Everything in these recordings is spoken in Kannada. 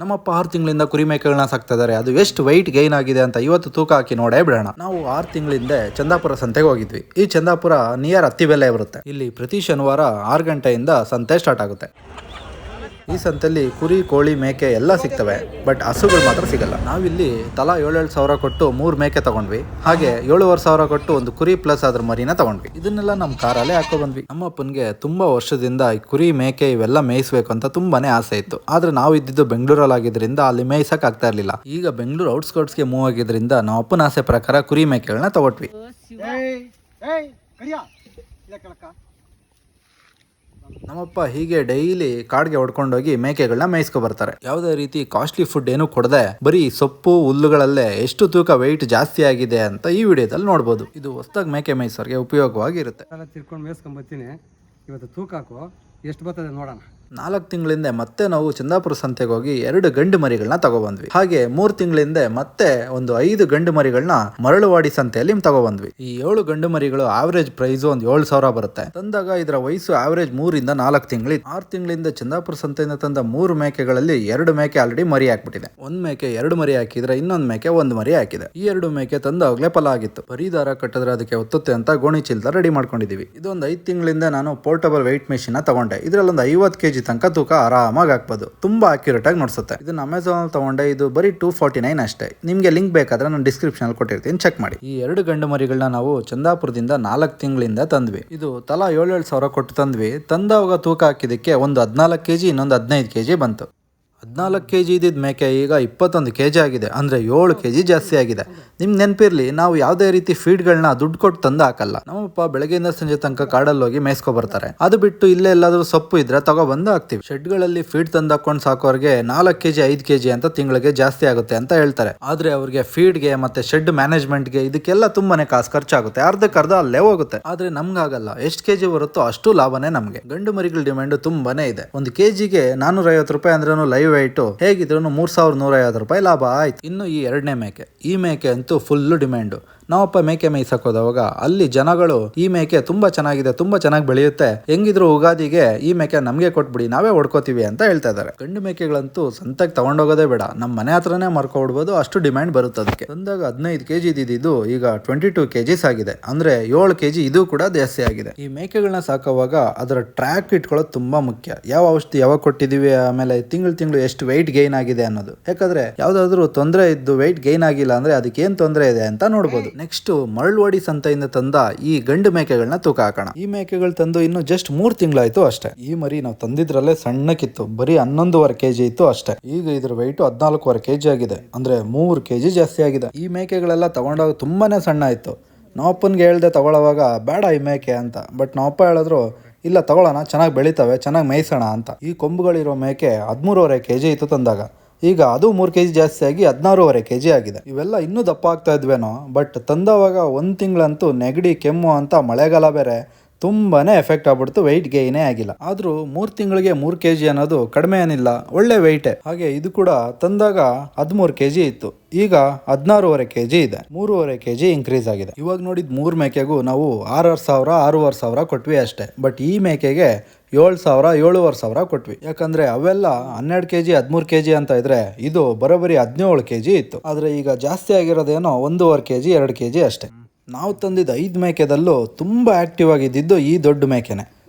ನಮ್ಮಪ್ಪ 6 ತಿಂಗಳಿಂದ ಕುರಿ ಮೇಕೆಗಳನ್ನ ಸಾಕ್ತಾ ಇದ್ದಾರೆ. ಅದು ಎಷ್ಟು ವೈಟ್ ಗೈನ್ ಆಗಿದೆ ಅಂತ ಇವತ್ತು ತೂಕ ಹಾಕಿ ನೋಡೇ ಬಿಡೋಣ. ನಾವು 6 ತಿಂಗಳಿಂದ ಚಂದಾಪುರ ಸಂತೆಗೆ ಹೋಗಿದ್ವಿ. ಈ ಚಂದಾಪುರ ನಿಯರ್ ಅತ್ತಿಬೆಲೆ ಬರುತ್ತೆ. ಇಲ್ಲಿ ಪ್ರತಿ ಶನಿವಾರ 6 ಗಂಟೆಯಿಂದ ಸಂತೆ ಸ್ಟಾರ್ಟ್ ಆಗುತ್ತೆ. ಈ ಸಂತೆಯಲ್ಲಿ ಕುರಿ, ಕೋಳಿ, ಮೇಕೆ ಎಲ್ಲ ಸಿಗ್ತವೆ, ಬಟ್ ಹಸುಗಳು ಮಾತ್ರ ಸಿಗಲ್ಲ. ನಾವಿಲ್ಲಿ ತಲಾ 7,000 ಸಾವಿರ ಕೊಟ್ಟು 3 ಮೇಕೆ ತಗೊಂಡ್ವಿ. ಹಾಗೆ 7,500 ಸಾವಿರ ಕೊಟ್ಟು ಒಂದು ಕುರಿ ಪ್ಲಸ್ ಅದ್ರ ಮರಿನ ತಗೊಂಡ್ವಿ. ಇದನ್ನೆಲ್ಲ ನಮ್ಮ ಕಾರಲ್ಲೇ ಹಾಕೋ ಬಂದ್ವಿ. ನಮ್ಮಪ್ಪನಿಗೆ ತುಂಬಾ ವರ್ಷದಿಂದ ಈ ಕುರಿ, ಮೇಕೆ ಇವೆಲ್ಲ ಮೇಯಿಸ್ಬೇಕು ಅಂತ ತುಂಬಾನೇ ಆಸೆ ಇತ್ತು. ಆದ್ರೆ ನಾವು ಇದ್ದಿದ್ದು ಬೆಂಗಳೂರಲ್ಲಿ ಆಗಿದ್ರಿಂದ ಅಲ್ಲಿ ಮೇಯಿಸಕ್ ಆಗ್ತಾ ಇರ್ಲಿಲ್ಲ. ಈಗ ಬೆಂಗಳೂರು ಔಟ್ಸ್ಕರ್ಟ್ಸ್ಗೆ ಮೂವ್ ಆಗಿದ್ರಿಂದ ನಾವು ಅಪ್ಪನ ಆಸೆ ಪ್ರಕಾರ ಕುರಿ ಮೇಕೆಗಳನ್ನ ತಗೊಟ್ವಿ. ನಮ್ಮಪ್ಪ ಹೀಗೆ ಡೈಲಿ ಕಾಡ್ಗೆ ಹೊಡ್ಕೊಂಡೋಗಿ ಮೇಕೆಗಳನ್ನ ಮೇಯಿಸ್ಕೊ ಬರ್ತಾರೆ. ಯಾವುದೇ ರೀತಿ ಕಾಸ್ಟ್ಲಿ ಫುಡ್ ಏನು ಕೊಡದೆ ಬರೀ ಸೊಪ್ಪು ಹುಲ್ಲುಗಳಲ್ಲೇ ಎಷ್ಟು ತೂಕ ವೆಯ್ಟ್ ಜಾಸ್ತಿ ಆಗಿದೆ ಅಂತ ಈ ವಿಡಿಯೋದಲ್ಲಿ ನೋಡ್ಬೋದು. ಇದು ಹೊಸದಾಗಿ ಮೇಕೆ ಮೇಯಿಸೋರಿಗೆ ಉಪಯೋಗವಾಗಿರುತ್ತೆ. ತಿರ್ಕೊಂಡು ಮೇಯಿಸ್ಕೊಂಡ್ ಬರ್ತೀನಿ. ಇವತ್ತು ತೂಕ ಹಾಕು, ಎಷ್ಟು ಬರ್ತದೆ ನೋಡೋಣ. 4 ತಿಂಗಳಿಂದ ಮತ್ತೆ ನಾವು ಚಂದಾಪುರ ಸಂತೆಗೆ ಹೋಗಿ 2 ಗಂಡು ಮರಿಗಳನ್ನ ತಗೊಬಂದ್ವಿ. ಹಾಗೆ 3 ತಿಂಗಳಿಂದ ಮತ್ತೆ ಒಂದು 5 ಗಂಡು ಮರಿಗಳನ್ನ ಮರಳುವಾಡಿ ಸಂತೆಯಲ್ಲಿ ತಗೊಬಂದ್ವಿ. ಈ 7 ಗಂಡು ಮರಿಗಳು ಆವರೇಜ್ ಪ್ರೈಸ್ ಒಂದು 7,000 ಬರುತ್ತೆ. ತಂದಾಗ ಇದರ ವಯಸ್ಸು ಆವರೇಜ್ 3 ಇಂದ 4 ತಿಂಗಳು. 6 ತಿಂಗಳಿಂದ ಚಂದಾಪುರ ಸಂತೆಯಿಂದ ತಂದ 3 ಮೇಕೆಗಳಲ್ಲಿ 2 ಮೇಕೆ ಆಲ್ರೆಡಿ ಮರಿ ಹಾಕ್ಬಿಟ್ಟಿದೆ. 1 ಮೇಕೆ 2 ಮರಿ ಹಾಕಿದ್ರೆ ಇನ್ನೊಂದು ಮೇಕೆ 1 ಮರಿ ಹಾಕಿದೆ. ಈ 2 ಮೇಕೆ ತಂದಾಗ್ಲೇ ಫಲ ಆಗಿತ್ತು. ಬರೀ ದಾರ ಕಟ್ಟಿದ್ರೆ ಅದಕ್ಕೆ ಒತ್ತುತ್ತೆ ಅಂತ ಗೋಣಿ ಚೀಲದ ರೆಡಿ ಮಾಡ್ಕೊಂಡಿದೀವಿ. ಇದೊಂದು 5 ತಿಂಗಳಿಂದ ನಾನು ಪೋರ್ಟಬಲ್ ವೆಯ್ಟ್ ಮೆಷಿನ್ ತಗೊಂಡೆ. ಇದ್ರಲ್ಲಿ ಒಂದು 50 kg ತನಕ ತೂಕ ಆರಾಮಾಗಿ ಹಾಕ್ಬೋದು. ತುಂಬಾ ಅಕ್ಯುರೇಟ್ ಆಗಿ ನೋಡ್ಸುತ್ತೆ. ಇದನ್ನ ಅಮೆಝಾನ್ ತಗೊಂಡೆ. ಇದು ಬರೀ 249 ಅಷ್ಟೇ. ನಿಮ್ಗೆ ಲಿಂಕ್ ಬೇಕಾದ್ರೆ ನಾನು ಡಿಸ್ಕ್ರಿಪ್ಷನ್ ಅಲ್ಲಿ ಕೊಟ್ಟಿರ್ತೀನಿ, ಚೆಕ್ ಮಾಡಿ. ಈ 2 ಗಂಡು ಮರಿಗಳನ್ನ ನಾವು ಚಂದಾಪುರದಿಂದ 4 ತಿಂಗಳಿಂದ ತಂದ್ವಿ. ಇದು ತಲಾ 7,000 ಸಾವಿರ ಕೊಟ್ಟು ತಂದ್ವಿ. ತಂದವಾಗ ತೂಕ ಹಾಕಿದಕ್ಕೆ ಒಂದು 14 kg, ಇನ್ನೊಂದು 15 kg ಬಂತು. 14 kg ಇದ್ದಿದ್ದ ಮೇಕೆ ಈಗ 21 kg ಆಗಿದೆ. ಅಂದರೆ 7 kg ಜಾಸ್ತಿ ಆಗಿದೆ. ನಿಮ್ಗೆ ನೆನಪಿರ್ಲಿ, ನಾವು ಯಾವುದೇ ರೀತಿ ಫೀಡ್ಗಳನ್ನ ದುಡ್ಡು ಕೊಟ್ಟು ತಂದು ಹಾಕಲ್ಲ. ನಮ್ಮಪ್ಪ ಬೆಳಗ್ಗೆಯಿಂದ ಸಂಜೆ ತನಕ ಕಾಡಲ್ಲಿ ಹೋಗಿ ಮೇಯಿಸ್ಕೊ ಬರ್ತಾರೆ. ಅದು ಬಿಟ್ಟು ಇಲ್ಲೇ ಎಲ್ಲಾದ್ರೂ ಸೊಪ್ಪು ಇದ್ರೆ ತಗೊಬಂದು ಹಾಕ್ತಿವಿ. ಶೆಡ್ಗಳಲ್ಲಿ ಫೀಡ್ ತಂದು ಹಾಕೊಂಡು ಸಾಕೋರಿಗೆ 4 kg 5 kg ಅಂತ ತಿಂಗಳಿಗೆ ಜಾಸ್ತಿ ಆಗುತ್ತೆ ಅಂತ ಹೇಳ್ತಾರೆ. ಆದ್ರೆ ಅವ್ರಿಗೆ ಫೀಡ್ಗೆ ಮತ್ತೆ ಶೆಡ್ ಮ್ಯಾನೇಜ್ಮೆಂಟ್ಗೆ ಇದಕ್ಕೆಲ್ಲ ತುಂಬಾನೇ ಕಾಸು ಖರ್ಚಾಗುತ್ತೆ. ಅರ್ಧಕ್ಕರ್ಧ ಅಲ್ಲೇ ಹೋಗುತ್ತೆ. ಆದ್ರೆ ನಮ್ಗಾಗಲ್ಲ. ಎಷ್ಟು ಕೆಜಿ ಬರುತ್ತೋ ಅಷ್ಟು ಲಾಭನೇ ನಮಗೆ. ಗಂಡು ಮರಿಗಳ ಡಿಮ್ಯಾಂಡ್ ತುಂಬಾನೇ ಇದೆ. ಒಂದು ಕೆಜಿಗೆ 450 ರೂಪಾಯಿ ಅಂದ್ರೂ ಲೈವ್ ವೆಯ್ಟ್ ಹೇಗಿದ್ರು 3,150 ರೂಪಾಯಿ ಲಾಭ ಆಯ್ತು. ಇನ್ನು ಈ 2ನೇ ಮೇಕೆ, ಈ ಮೇಕೆ ಅಂತೂ ಫುಲ್ ಡಿಮ್ಯಾಂಡು. ನಾವಪ್ಪ ಮೇಕೆ ಮೇಯ್ಸಕ್ ಹೋದವಾಗ ಅಲ್ಲಿ ಜನಗಳು ಈ ಮೇಕೆ ತುಂಬಾ ಚೆನ್ನಾಗಿದೆ, ತುಂಬಾ ಚೆನ್ನಾಗಿ ಬೆಳೆಯುತ್ತೆ, ಹೆಂಗಿದ್ರು ಯುಗಾದಿಗೆ ಈ ಮೇಕೆ ನಮ್ಗೆ ಕೊಟ್ಬಿಡಿ, ನಾವೇ ಹೊಡ್ಕೋತೀವಿ ಅಂತ ಹೇಳ್ತಾ ಇದಾರೆ. ಗಂಡು ಮೇಕೆಗಳಂತೂ ಸಂತೆಗೆ ತಗೊಂಡೋಗೋದೇ ಬೇಡ, ನಮ್ಮ ಮನೆ ಹತ್ರನೇ ಮಾರ್ಕೊಡ್ಬೋದು, ಅಷ್ಟು ಡಿಮ್ಯಾಂಡ್ ಬರುತ್ತೆ. ಅದಕ್ಕೆ ತಂದಾಗ 15 kg ಇದ್ದಿದ್ದು ಈಗ 22 kg ಆಗಿದೆ. ಅಂದ್ರೆ 7 kg ಇದು ಕೂಡ ಜಾಸ್ತಿ ಆಗಿದೆ. ಈ ಮೇಕೆಗಳನ್ನ ಸಾಕೋವಾಗ ಅದರ ಟ್ರ್ಯಾಕ್ ಇಟ್ಕೊಳ್ಳೋದು ತುಂಬಾ ಮುಖ್ಯ. ಯಾವ ಔಷಧಿ ಯಾವಾಗ ಕೊಟ್ಟಿದೀವಿ, ಆಮೇಲೆ ತಿಂಗಳು ಎಷ್ಟು ವೆಯ್ಟ್ ಗೈನ್ ಆಗಿದೆ ಅನ್ನೋದು. ಯಾಕಂದ್ರೆ ಯಾವ್ದಾದ್ರು ತೊಂದರೆ ಇದ್ದು ವೆಯ್ಟ್ ಗೈನ್ ಆಗಿಲ್ಲ ಅಂದ್ರೆ ಅದಕ್ಕೆ ಏನ್ ತೊಂದರೆ ಇದೆ ಅಂತ ನೋಡ್ಬೋದು. ನೆಕ್ಸ್ಟ್ ಮರಳುವಾಡಿ ಸಂತೆಯಿಂದ ತಂದ ಈ ಗಂಡು ಮೇಕೆಗಳನ್ನ ತೂಕ ಹಾಕೋಣ. ಈ ಮೇಕೆಗಳು ತಂದು ಇನ್ನು ಜಸ್ಟ್ 3 ತಿಂಗಳಾಯ್ತು ಅಷ್ಟೇ. ಈ ಮರಿ ನಾವು ತಂದಿದ್ರಲ್ಲೇ ಸಣ್ಣಕ್ಕಿತ್ತು, ಬರೀ 11.5 kg ಇತ್ತು ಅಷ್ಟೇ. ಈಗ ಇದ್ರ ವೆಯ್ಟ್ 14.5 kg ಆಗಿದೆ. ಅಂದ್ರೆ 3 kg ಜಾಸ್ತಿ ಆಗಿದೆ. ಈ ಮೇಕೆಗಳೆಲ್ಲ ತಗೊಂಡಾಗ ತುಂಬಾನೇ ಸಣ್ಣ ಇತ್ತು. ನಾವಪ್ಪನ್ಗೆ ಹೇಳ್ದೆ ತಗೊಳ್ಳೋವಾಗ ಬೇಡ ಈ ಮೇಕೆ ಅಂತ. ಬಟ್ ನಾವಪ್ಪ ಹೇಳಿದ್ರು ಇಲ್ಲ ತಗೊಳ್ಳೋಣ, ಚೆನ್ನಾಗಿ ಬೆಳಿತವೆ, ಚೆನ್ನಾಗಿ ಮೇಯಿಸೋಣ ಅಂತ. ಈ ಕೊಂಬುಗಳಿರೋ ಮೇಕೆ 13.5 kg ಇತ್ತು ತಂದಾಗ. ಈಗ ಅದು 3 kg ಜಾಸ್ತಿ ಆಗಿ 16.5 kg ಆಗಿದೆ. ಇವೆಲ್ಲ ಇನ್ನೂ ದಪ್ಪ ಆಗ್ತಾ ಇದ್ವೇನೋ, ಬಟ್ ತಂದವಾಗ 1 ತಿಂಗಳಂತೂ ನೆಗಡಿ, ಕೆಮ್ಮು ಅಂತ ಮಳೆಗಾಲ ಬೇರೆ ತುಂಬಾನೇ ಎಫೆಕ್ಟ್ ಆಗ್ಬಿಡ್ತು. ವೆಯ್ಟ್ ಗೈನೇ ಆಗಿಲ್ಲ. ಆದ್ರೂ 3 ತಿಂಗಳಿಗೆ 3 kg ಅನ್ನೋದು ಕಡಿಮೆ ಏನಿಲ್ಲ, ಒಳ್ಳೆ ವೆಯ್ಟೇ. ಹಾಗೆ ಇದು ಕೂಡ ತಂದಾಗ 13 kg ಇತ್ತು, ಈಗ 16.5 kg ಇದೆ. 3.5 kg ಇನ್ಕ್ರೀಸ್ ಆಗಿದೆ. ಇವಾಗ ನೋಡಿದ್ 3 ಮೇಕೆಗೂ ನಾವು 6,500 ಕೊಟ್ವಿ ಅಷ್ಟೇ. ಬಟ್ ಈ ಮೇಕೆಗೆ 7,000 7,500 ಕೊಟ್ವಿ. ಯಾಕಂದ್ರೆ ಅವೆಲ್ಲ 12 kg 13 kg ಅಂತ ಇದ್ರೆ ಇದು ಬರೋಬ್ಬರಿ 17 kg ಇತ್ತು. ಆದ್ರೆ ಈಗ ಜಾಸ್ತಿ ಆಗಿರೋದೇನೋ 1.5 kg 2 kg ಅಷ್ಟೇ. ನಾವು ತಂದಿದ್ದ 5 ಮೇಕೆದಲ್ಲೂ ತುಂಬಾ ಆಕ್ಟಿವ್ ಆಗಿದ್ದು ಈ ದೊಡ್ಡ ಮೇಕೆನೆ.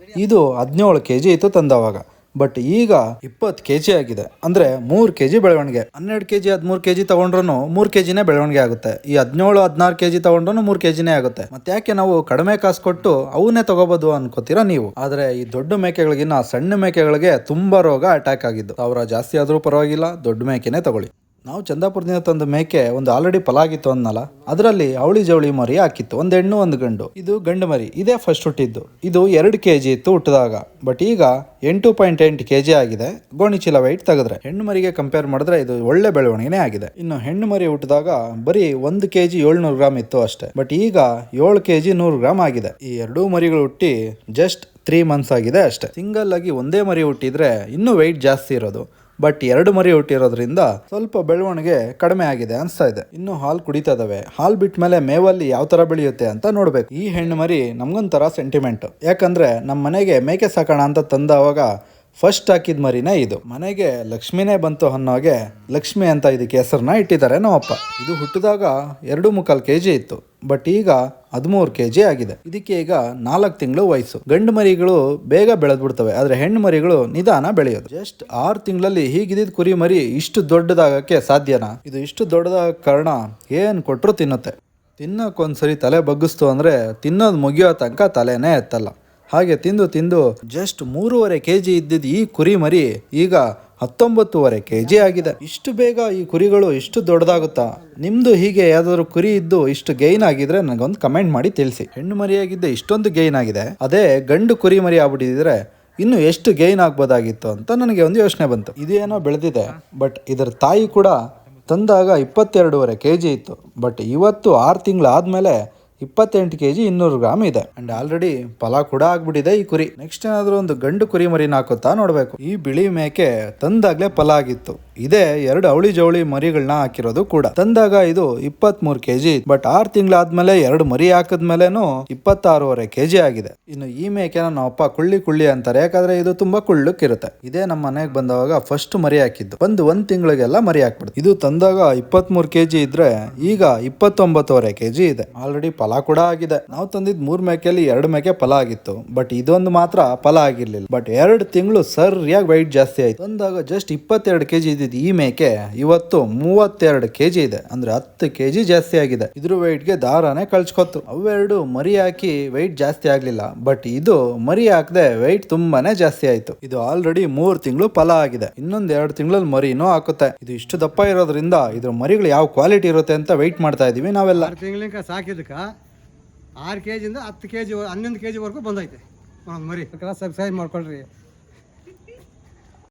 ಇದು 17 kg ಇತ್ತು ತಂದವಾಗ. ಬಟ್ ಈಗ 20 kg ಆಗಿದೆ. ಅಂದ್ರೆ 3 kg ಬೆಳವಣಿಗೆ. 12 kg 13 kg ತಗೊಂಡ್ರು 3 kgನೇ ಬೆಳವಣಿಗೆ ಆಗುತ್ತೆ. ಈ 17 16 kg ತಗೊಂಡ್ರು 3 kgನೇ ಆಗುತ್ತೆ. ಮತ್ತೆ ಯಾಕೆ ನಾವು ಕಡಿಮೆ ಕಾಸು ಕೊಟ್ಟು ಅವನ್ನೇ ತಗೋಬಹುದು ಅನ್ಕೋತೀರಾ ನೀವು. ಆದ್ರೆ ಈ ದೊಡ್ಡ ಮೇಕೆಗಳಿಗಿನ್ನ ಸಣ್ಣ ಮೇಕೆಗಳಿಗೆ ತುಂಬಾ ರೋಗ ಅಟ್ಯಾಕ್ ಆಗಿದ್ದು. 1000 ಜಾಸ್ತಿ ಆದ್ರೂ ಪರವಾಗಿಲ್ಲ, ದೊಡ್ಡ ಮೇಕೆನೇ ತಗೊಳ್ಳಿ. ನಾವು ಚಂದಾಪುರದಿಂದ ತಂದ ಮೇಕೆ ಒಂದು ಆಲ್ರೆಡಿ ಫಲಾಗಿತ್ತು ಅನ್ನಲ್ಲ, ಅದರಲ್ಲಿ ಅವಳಿ ಜವಳಿ ಮರಿ ಹಾಕಿತ್ತು. ಒಂದು ಹೆಣ್ಣು ಒಂದು ಗಂಡು. ಇದು ಗಂಡು ಮರಿ, ಇದೇ ಫಸ್ಟ್ ಹುಟ್ಟಿದ್ದು. ಇದು 2 kg ಇತ್ತು ಹುಟ್ಟಿದಾಗ. ಬಟ್ ಈಗ 8.8 kg ಆಗಿದೆ. ಗೋಣಿ ಚೀಲ ವೆಯ್ಟ್ ತೆಗೆದ್ರೆ ಹೆಣ್ಣು ಮರಿಗೆ ಕಂಪೇರ್ ಮಾಡಿದ್ರೆ ಇದು ಒಳ್ಳೆ ಬೆಳವಣಿಗೆನೇ ಆಗಿದೆ. ಇನ್ನು ಹೆಣ್ಣು ಮರಿ ಹುಟ್ಟಿದಾಗ ಬರೀ 1 kg 700 ಗ್ರಾಮ್ ಇತ್ತು ಅಷ್ಟೇ. ಬಟ್ ಈಗ 7 kg 100 ಗ್ರಾಮ್ ಆಗಿದೆ. ಈ 2 ಮರಿಗಳು ಹುಟ್ಟಿ ಜಸ್ಟ್ 3 months ಆಗಿದೆ ಅಷ್ಟೇ. ಸಿಂಗಲ್ ಆಗಿ ಒಂದೇ ಮರಿ ಹುಟ್ಟಿದ್ರೆ ಇನ್ನೂ ವೆಯ್ಟ್ ಜಾಸ್ತಿ ಇರೋದು. ಬಟ್ 2 ಮರಿ ಹುಟ್ಟಿರೋದ್ರಿಂದ ಸ್ವಲ್ಪ ಬೆಳವಣಿಗೆ ಕಡಿಮೆ ಆಗಿದೆ ಅನ್ಸ್ತಾ ಇದೆ. ಇನ್ನು ಹಾಲು ಕುಡಿತಾ ಇದಾವೆ. ಹಾಲು ಬಿಟ್ಟ ಮೇಲೆ ಮೇವಲ್ಲಿ ಯಾವ ತರ ಬೆಳೆಯುತ್ತೆ ಅಂತ ನೋಡ್ಬೇಕು. ಈ ಹೆಣ್ಣು ಮರಿ ನಮ್ಗೊಂಥರ ಸೆಂಟಿಮೆಂಟ್. ಯಾಕಂದ್ರೆ ನಮ್ಮ ಮನೆಗೆ ಮೇಕೆ ಸಾಕೋಣ ಅಂತ ತಂದವಾಗ ಫಸ್ಟ್ ಹಾಕಿದ ಮರಿನೇ ಇದು. ಮನೆಗೆ ಲಕ್ಷ್ಮಿನೇ ಬಂತು ಅನ್ನೋಗೆ ಲಕ್ಷ್ಮಿ ಅಂತ ಇದಕ್ಕೆ ಹೆಸರನ್ನ ಇಟ್ಟಿದ್ದಾರೆ ನಮ್ಮಪ್ಪ. ಇದು ಹುಟ್ಟಿದಾಗ 2.25 kg ಇತ್ತು, ಬಟ್ ಈಗ 13 kg ಆಗಿದೆ. ಇದಕ್ಕೆ ಈಗ 4 ತಿಂಗಳು ವಯಸ್ಸು. ಗಂಡು ಮರಿಗಳು ಬೇಗ ಬೆಳೆದ್ಬಿಡ್ತವೆ, ಆದ್ರೆ ಹೆಣ್ಣು ಮರಿಗಳು ನಿಧಾನ ಬೆಳೆಯೋದು. ಜಸ್ಟ್ 6 ತಿಂಗಳಲ್ಲಿ ಹೀಗಿದ್ದ ಕುರಿ ಮರಿ ಇಷ್ಟು ದೊಡ್ಡದಾಗಕ್ಕೆ ಸಾಧ್ಯನಾ? ಇದು ಇಷ್ಟು ದೊಡ್ಡದಾಗ ಕಾರಣ ಏನ್ ಕೊಟ್ರು ತಿನ್ನುತ್ತೆ. ತಿನ್ನಕ್ಕೊಂದ್ಸರಿ ತಲೆ ಬಗ್ಗಿಸ್ತು ಅಂದ್ರೆ ತಿನ್ನೋದು ಮುಗಿಯೋ ತನಕ ತಲೆನೇ ಎತ್ತಲ್ಲ. ಹಾಗೆ ತಿಂದು ತಿಂದು ಜಸ್ಟ್ 3.5 kg ಇದ್ದಿದ್ದು ಈ ಕುರಿ ಮರಿ ಈಗ 19.5 kg ಆಗಿದೆ. ಇಷ್ಟು ಬೇಗ ಈ ಕುರಿಗಳು ಇಷ್ಟು ದೊಡ್ಡದಾಗುತ್ತಾ? ನಿಮ್ದು ಹೀಗೆ ಯಾವ್ದಾದ್ರು ಕುರಿ ಇದ್ದು ಇಷ್ಟು ಗೈನ್ ಆಗಿದ್ರೆ ನನಗೊಂದು ಕಮೆಂಟ್ ಮಾಡಿ ತಿಳಿಸಿ. ಹೆಣ್ಣು ಮರಿಯಾಗಿದ್ದೆ ಇಷ್ಟೊಂದು ಗೈನ್ ಆಗಿದೆ, ಅದೇ ಗಂಡು ಕುರಿ ಮರಿ ಆಗ್ಬಿಟ್ಟಿದ್ರೆ ಇನ್ನು ಎಷ್ಟು ಗೈನ್ ಆಗ್ಬೋದಾಗಿತ್ತು ಅಂತ ನನಗೆ ಒಂದು ಯೋಚನೆ ಬಂತು. ಇದೇನೋ ಬೆಳೆದಿದೆ, ಬಟ್ ಇದರ ತಾಯಿ ಕೂಡ ತಂದಾಗ 22.5 kg ಇತ್ತು, ಬಟ್ ಇವತ್ತು 6 ತಿಂಗಳು ಆದ್ಮೇಲೆ 28 kg 200 ಗ್ರಾಮ್ ಇದೆ. ಅಂಡ್ ಆಲ್ರೆಡಿ ಫಲ ಕೂಡ ಆಗ್ಬಿಟ್ಟಿದೆ ಈ ಕುರಿ. ನೆಕ್ಸ್ಟ್ ಏನಾದ್ರು ಒಂದು ಗಂಡು ಕುರಿ ಮರಿನ ಹಾಕುತ್ತಾ ನೋಡ್ಬೇಕು. ಈ ಬಿಳಿ ಮೇಕೆ ತಂದಾಗ್ಲೇ ಫಲ ಆಗಿತ್ತು. ಇದೇ 2 ಅವಳಿ ಜವಳಿ ಮರಿಗಳನ್ನ ಹಾಕಿರೋದು ಕೂಡ. ತಂದಾಗ ಇದು 23 kg, ಬಟ್ 6 ತಿಂಗಳಾದ್ಮೇಲೆ 2 ಮರಿ ಹಾಕಿದ್ಮೇಲೆನೂ 26.5 kg ಆಗಿದೆ. ಇನ್ನು ಈ ಮೇಕೆನ ನಮ್ಮಪ್ಪ ಕುಳ್ಳಿ ಅಂತಾರೆ, ಯಾಕಂದ್ರೆ ಇದು ತುಂಬಾ ಕುಳ್ಳಕ್ಕಿರುತ್ತೆ. ಇದೇ ನಮ್ಮ ಮನೆಗೆ ಬಂದವಾಗ ಫಸ್ಟ್ ಮರಿ ಹಾಕಿದ್ದು. ಒಂದು 1 ತಿಂಗಳಿಗೆಲ್ಲ ಮರಿ ಹಾಕ್ಬಿಡುದು. ಇದು ತಂದಾಗ 23 kg ಇದ್ರೆ ಈಗ 29.5 kg ಇದೆ. ಆಲ್ರೆಡಿ ಫಲ ಕೂಡ ಆಗಿದೆ. ನಾವು ತಂದಿದ್ 3 ಮೇಕೆಯಲ್ಲಿ 2 ಮೇಕೆ ಫಲ ಆಗಿತ್ತು, ಬಟ್ ಇದೊಂದು ಮಾತ್ರ ಫಲ ಆಗಿರ್ಲಿಲ್ಲ. ಬಟ್ 2 ತಿಂಗಳು ಸರಿಯಾಗಿ ವೈಟ್ ಜಾಸ್ತಿ ಆಯ್ತು. ತಂದಾಗ ಜಸ್ಟ್ 22 kg ಇದ್ದಿದ್ದು ಈ ಮೇಕೆ ಇವತ್ತು 32 kg ಇದೆ, ಅಂದ್ರೆ 10 kg ಜಾಸ್ತಿ ಆಗಿದೆ. ಇದ್ರ ವೆಯ್ಟ್ಗೆ ದಾರಾನೇ ಕಳ್ಸ್ಕೊತ್ತು. ಅವೆರಡು ಮರಿ ಹಾಕಿ ವೆಯ್ಟ್ ಜಾಸ್ತಿ ಆಗ್ಲಿಲ್ಲ, ಬಟ್ ಇದು ಮರಿ ಹಾಕದೆ ವೆಯ್ಟ್ ತುಂಬಾನೇ ಜಾಸ್ತಿ ಆಯ್ತು. ಇದು ಆಲ್ರೆಡಿ 3 ತಿಂಗಳು ಫಲ ಆಗಿದೆ. ಇನ್ನೊಂದ್ 2 ತಿಂಗಳಲ್ಲಿ ಮರಿನೂ ಹಾಕುತ್ತೆ. ಇದು ಇಷ್ಟು ದಪ್ಪ ಇರೋದ್ರಿಂದ ಇದ್ರ ಮರಿಗಳು ಯಾವ ಕ್ವಾಲಿಟಿ ಇರುತ್ತೆ ಅಂತ ವೆಯ್ಟ್ ಮಾಡ್ತಾ ಇದೀವಿ ನಾವೆಲ್ಲ. 6 ತಿಂಗಳಿಂದ ಸಾಕಿದಕ್ಕೆ 6 kg ಇಂದ 10 kg 11 kg ವರೆಗೂ ಬಂದೈತೆ ಒಂದೊಂದು ಮರಿ. ಸಬ್ಸ್ಕ್ರೈಬ್ ಮಾಡ್ಕೊಳ್ರಿ.